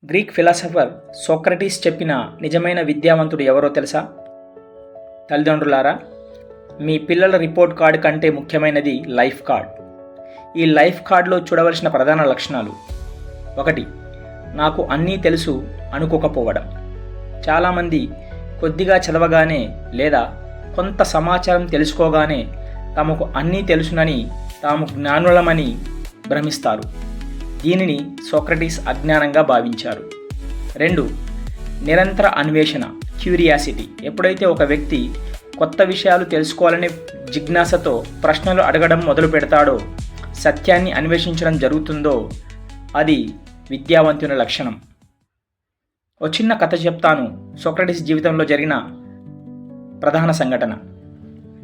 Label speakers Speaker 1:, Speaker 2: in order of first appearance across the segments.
Speaker 1: Greek philosopher Socrates చెప్పిన నిజమైన విద్యావంతుడు ఎవరో తెలుసా? తల్లిదండ్రులారా, మీ పిల్లల రిపోర్ట్ కార్డు కంటే ముఖ్యమైనది లైఫ్ కార్డ్. ఈ లైఫ్ కార్డులో చూడవలసిన ప్రధాన లక్షణాలు: 1. నాకు అన్నీ తెలుసు అనుకోకపోవడం. చాలామంది కొద్దిగా చదవగానే లేదా కొంత సమాచారం తెలుసుకోగానే తమకు అన్నీ తెలుసునని, తాము జ్ఞానులమని భ్రమిస్తారు. దీనిని సోక్రటీస్ అజ్ఞానంగా భావించారు. 2. నిరంతర అన్వేషణ, క్యూరియాసిటీ. ఎప్పుడైతే ఒక వ్యక్తి కొత్త విషయాలు తెలుసుకోవాలనే జిజ్ఞాసతో ప్రశ్నలు అడగడం మొదలు పెడతాడో, సత్యాన్ని అన్వేషించడం జరుగుతుందో, అది విద్యావంతుని లక్షణం. ఓ చిన్న కథ చెప్తాను. సోక్రటీస్ జీవితంలో జరిగిన ప్రధాన సంఘటన.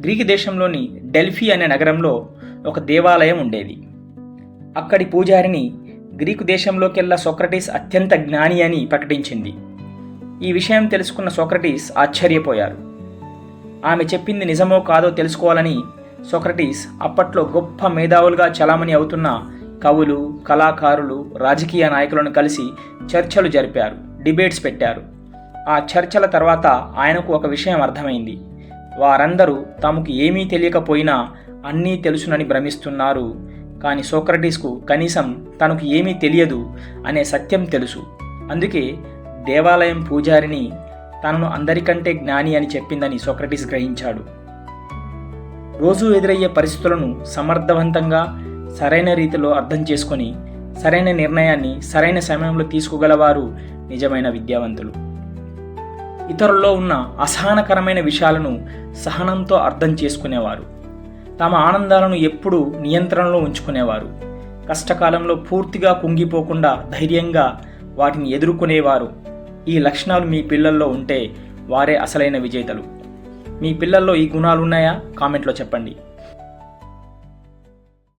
Speaker 1: గ్రీకు దేశంలోని డెల్ఫీ అనే నగరంలో ఒక దేవాలయం ఉండేది. అక్కడి పూజారిని గ్రీకు దేశంలోకెల్లా సోక్రటీస్ అత్యంత జ్ఞాని అని ప్రకటించింది. ఈ విషయం తెలుసుకున్న సోక్రటీస్ ఆశ్చర్యపోయారు. ఆమె చెప్పింది నిజమో కాదో తెలుసుకోవాలని సోక్రటీస్ అప్పట్లో గొప్ప మేధావులుగా చలామణి అవుతున్న కవులు, కళాకారులు, రాజకీయ నాయకులను కలిసి చర్చలు జరిపారు, డిబేట్స్ పెట్టారు. ఆ చర్చల తర్వాత ఆయనకు ఒక విషయం అర్థమైంది. వారందరూ తమకు ఏమీ తెలియకపోయినా అన్నీ తెలుసునని భ్రమిస్తున్నారు. కానీ సోక్రటీస్కు కనీసం తనకు ఏమీ తెలియదు అనే సత్యం తెలుసు. అందుకే దేవాలయం పూజారిని తనను అందరికంటే జ్ఞాని అని చెప్పిందని సోక్రటీస్ గ్రహించాడు. రోజు ఎదురయ్యే పరిస్థితులను సమర్థవంతంగా సరైన రీతిలో అర్థం చేసుకొని సరైన నిర్ణయాన్ని సరైన సమయంలో తీసుకోగలవారు నిజమైన విద్యావంతులు. ఇతరుల్లో ఉన్న అసహనకరమైన విషయాలను సహనంతో అర్థం చేసుకునేవారు. తమ ఆనందాలను ఎప్పుడూ నియంత్రణలో ఉంచుకునేవారు. కష్టకాలంలో పూర్తిగా కుంగిపోకుండా ధైర్యంగా వాటిని ఎదుర్కొనేవారు. ఈ లక్షణాలు మీ పిల్లల్లో ఉంటే వారే అసలైన విజేతలు. మీ పిల్లల్లో ఈ గుణాలు ఉన్నాయా? కామెంట్లో చెప్పండి.